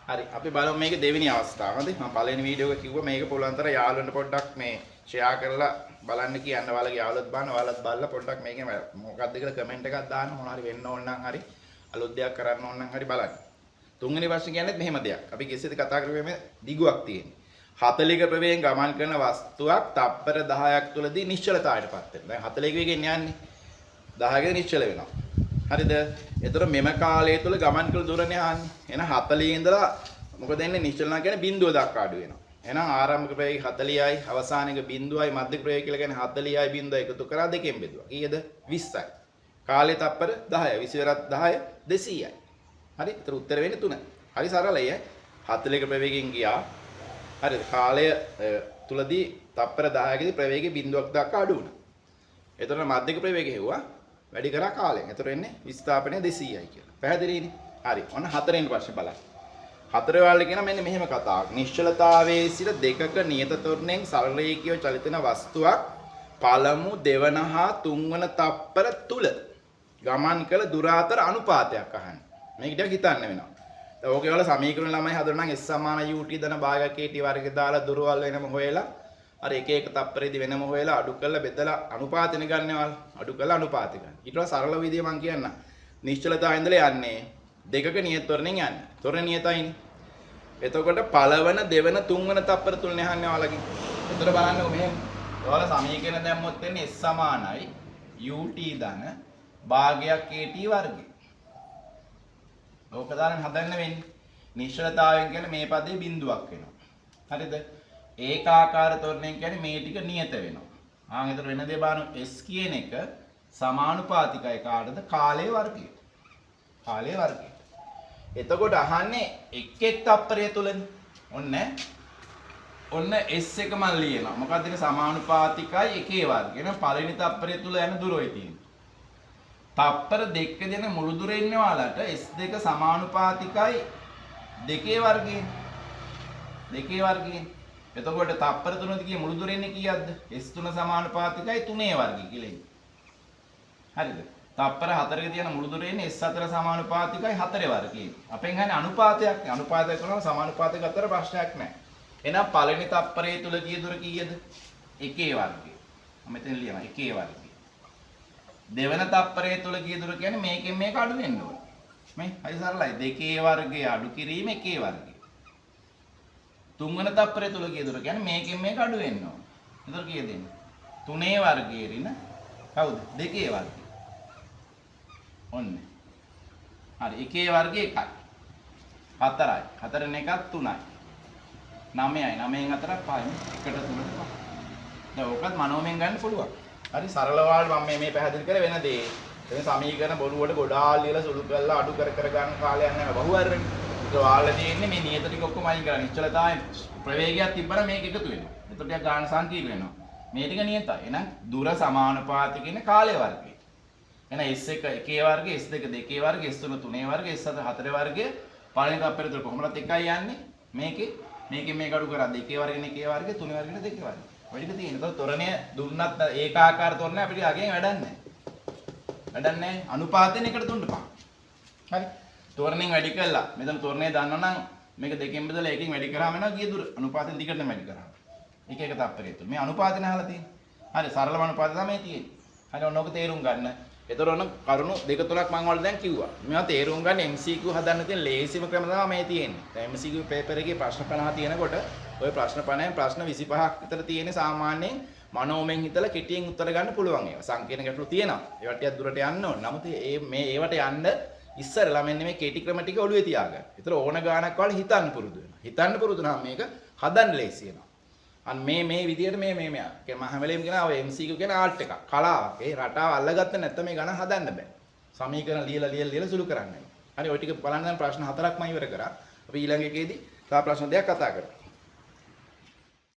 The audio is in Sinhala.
හරි අපි බලමු මේක දෙවෙනි අවස්ථාව. හරිද? මම පළවෙනි වීඩියෝ එක කිව්වා මේක පුළුවන් තරම් යාළුවන්ට පොඩ්ඩක් මේ ෂෙයා කරලා බලන්න කියන්න. ඔයාලගේ යාළුවොත් බලන්න, ඔයාලත් බලලා පොඩ්ඩක් මේකේ මොකක්ද කියලා කමෙන්ට් එකක් දාන්න. මොනවා හරි වෙන්න ඕන නම් හරි අලුත් දෙයක් කරන්න ඕන නම් හරි බලන්න. තුන්වෙනි ප්‍රශ්නේ කියන්නේ මෙහෙම දෙයක්. අපි කිසිද කතා කරේ මේ දිගුවක් තියෙන්නේ. 40ක ප්‍රවේගයෙන් ගමන් කරන වස්තුවක් තප්පර 10ක් තුලදී නිශ්චලතාවයටපත් වෙනවා. දැන් 40ක වේගයෙන් යන්නේ 10ක නිශ්චල වෙනවා. හරිද? එතකොට මෙම කාලය තුල ගමන් කළ දුරනේ ආන්නේ. එහෙනම් 40 ඉඳලා මොකද වෙන්නේ? නිශ්චලනා කියන්නේ බිඳුව දක්වා අඩු වෙනවා. එහෙනම් ආරම්භක ප්‍රවේගය 40යි, අවසානික බිඳුවයි, මධ්‍යක ප්‍රවේගය කියලා කියන්නේ 40යි බිඳුවයි එකතු කරලා දෙකෙන් බෙදුවා. කීයද? 20යි. කාලය තප්පර 10යි. 20 වරක් 10 200යි. හරි? ඒතර උත්තර වෙන්නේ 3. හරි සරලයි ඈ. 40ක ප්‍රවේගයෙන් ගියා. හරිද? කාලය තුලදී තප්පර 10කදී ප්‍රවේගය බිඳුවක් දක්වා අඩු වුණා. එතකොට මධ්‍යක ප්‍රවේගය හෙව්වා වැඩි කරා කාලයෙන්. එතකොට එන්නේ විස්ථාපනය 200යි කියලා. පැහැදිලිනේ? හරි. ඔන්න හතරවෙනි ප්‍රශ්නේ බලන්න. හතර වාලේ කියන මෙන්න මෙහෙම කතාවක්. නිශ්චලතාවයේ සිට දෙකක නියත තොරණයෙන් සරල රේඛීයව චලිත වෙන වස්තුවක් පළමු දෙවන හා තුන්වන තප්පර තුල ගමන් කළ දුර අතර අනුපාතයක් අහන්න. මේක ටිකක් හිතන්න වෙනවා. දැන් ඕකේ වල සමීකරණ ළමයි හදනවා නම් S සමාන UT ධන භාගයක් KT වර්ගය දාලා දුරවල් වෙනම හොයලා අර එක එක තප්පරේදී වෙනම හොයලා අඩු කරලා බෙදලා අනුපාතෙන ගන්නවල් අඩු කරලා අනුපාතය ගන්න. ඊට පස්සේ සරල විදිය මම කියන්න. නිශ්චලතාවය ඉඳලා යන්නේ දෙකක නියත තොරණෙන් යන්නේ. තොරණ නියතයිනේ. එතකොට පළවන දෙවන තුන්වන තප්පර තුලනේ අහන්නේ ඔයාලගෙන්. එතකොට බලන්නකො මෙහෙම. ඔයාලා සමීකරණ දැම්මොත් වෙන්නේ S සමානයි UT ධන භාගයක් KT වර්ගය. ඕක දාන්න හදන්න වෙන්නේ. නිශ්චලතාවයෙන් කියන්නේ මේ පදේ බිඳුවක් වෙනවා. හරිද? ඒකාකාර තොරණෙන් කියන්නේ මේ ටික නියත වෙනවා. එතකොට වෙන දේ බලන්න S කියන එක සමානුපාතිකයි කාටද? කාලයේ වර්ගය. කාලයේ වර්ගය. එතකොට අහන්නේ එක් එක් තප්පරය තුලනේ. ඔන්න S එක මම ලියනවා. මොකක්ද ඒක සමානුපාතිකයි එකේ වර්ගය. එහෙනම් පළවෙනි තප්පරය තුල යන දුර ඔය තියෙන්නේ. තප්පර දෙක දෙන මුළු දුර ඉන්නේ ඔයාලට S2 සමානුපාතිකයි දෙකේ වර්ගය. දෙකේ වර්ගය. එතකොට තප්පර 3 දිගේ මුළු දුර ඉන්නේ කීයක්ද? S3 සමානුපාතිකයි 3 වර්ගය කියලා ඉන්නේ. හරිද? තප්පර 4ක තියෙන මුළු දුර ඉන්නේ S4 සමානුපාතිකයි 4 වර්ගය. අපෙන් ගන්නේ අනුපාතයක්. අනුපාතයක් කරනවා සමානුපාතයක අතර ප්‍රශ්නයක් නැහැ. එහෙනම් පළවෙනි තප්පරයේ තුල කී දුර කීයද? එකේ වර්ගය. මම මෙතන ලියනවා එකේ වර්ගය. දෙවන තප්පරයේ තුල කී දුර කියන්නේ මේකෙන් මේක අඩු වෙන්න ඕනේ. මේ හරි සරලයි. දෙකේ වර්ගය අඩු කිරීම එකේ වර්ගය. තුන්වන තප්පරය තුල කී දුර කියන්නේ මේකෙන් මේක අඩු වෙන්න ඕන. එතකොට කීයද එන්නේ? 3 වර්ගයේ රින කවුද? දෙකේ වර්ගය. ඔන්න. හරි එකේ වර්ගය 1යි. 4යි. 4න් එකක් 3යි. 9යි. 9න් 4ක් 5යි. 1ට 3ට 5. දැන් ඕකත් මනෝමයෙන් ගන්න පුළුවන්. හරි සරල වාල් මම මේ පැහැදිලි කරේ වෙන දේ. එතන සමීකරණ බොරුවට ගොඩාක් ලියලා සුළු කරලා අඩු කර කර ගන්න කාලයක් නැහැ බහුවර්ගනේ. ඒක ඔයාලා තියෙන්නේ මේ නියත ටික ඔක්කොම අයින් කරලා නිශ්චලතාවයෙන් ප්‍රවේගයක් තිබ්බම මේක එකතු වෙනවා. එතකොට ටික ගාන සංකීර්ණ වෙනවා. මේ ටික නියතයි. එහෙනම් දුර සමානුපාතික ඉන්නේ කාලය වර්ගය. එහෙනම් S1 එකේ වර්ගය, S2 දෙකේ වර්ගය, S3 තුනේ වර්ගය, S4 හතරේ වර්ගය පළවෙනි තප්පරේ තුල කොහොමවත් එකයි යන්නේ. මේකෙන් මේක අඩු කරා දෙකේ වර්ගෙන් එකේ වර්ගය, තුනේ වර්ගෙන් දෙකේ වර්ගය. ඔය ටික තියෙන. ඒතකොට තොරණය දුන්නත් ඒකාකාර තොරණය අපිට අගෙන් වැඩක් නැහැ. වැඩක් නැහැ. අනුපාතයෙන් එකට දුන්න පහ. හරි. තොරණෙන් වැඩි කළා. මෙතන තොරණය දන්නවනම් මේක දෙකෙන් බෙදලා එකකින් වැඩි කරාම එනවා ගිය දුර. අනුපාතයෙන් දිගටම වැඩි කරාම. එක එක තප්පරේ තුල. මේ අනුපාතන අහලා තියෙන්නේ. හරි සරලම අනුපාතය තමයි තියෙන්නේ. හරි ඔන්න ඔක තේරුම් ගන්න. ඒතර ඔන්න කරුණු දෙක තුනක් මම ඔයාලට දැන් කිව්වා. මේවා තේරුම් ගන්න MCQ හදන්න තියෙන ලේසිම ක්‍රම තමයි මේ තියෙන්නේ. දැන් MCQ පේපර් එකේ ප්‍රශ්න 50 තියෙනකොට ওই ප්‍රශ්න 50න් ප්‍රශ්න 25ක් විතර තියෙන්නේ සාමාන්‍යයෙන් මනෝමයෙන් හිතලා කෙටියෙන් උත්තර ගන්න පුළුවන් ඒවා. සංකීර්ණ ගැටලු තියෙනවා. ඒවට ටිකක් දුරට යන්න ඕන. නමුත් ඒවට යන්න ඉස්සරලා මෙන්න මේ කෙටි ක්‍රම ටික ඔළුවේ තියාගන්න. ඒතර ඕන ගානක් වල හිතන්න පුරුදු වෙනවා. හිතන්න පුරුදු නම් මේක හදන්න ලේසි වෙනවා. අන්න මේ විදියට මේ මම හැම වෙලේම කියනවා ඔය MCQ කියන ආර්ට් එකක්. කලාවක්. ඒ රටාව අල්ලගත්තේ නැත්නම් මේ ගණන් හදන්න බෑ. සමීකරණ ලියලා සුළු කරන්න. හරි ඔය ටික බලන්න දැන් ප්‍රශ්න 4ක්ම ඉවර කරා. අපි ඊළඟ එකේදී තව ප්‍රශ්න දෙකක් කතා කරමු.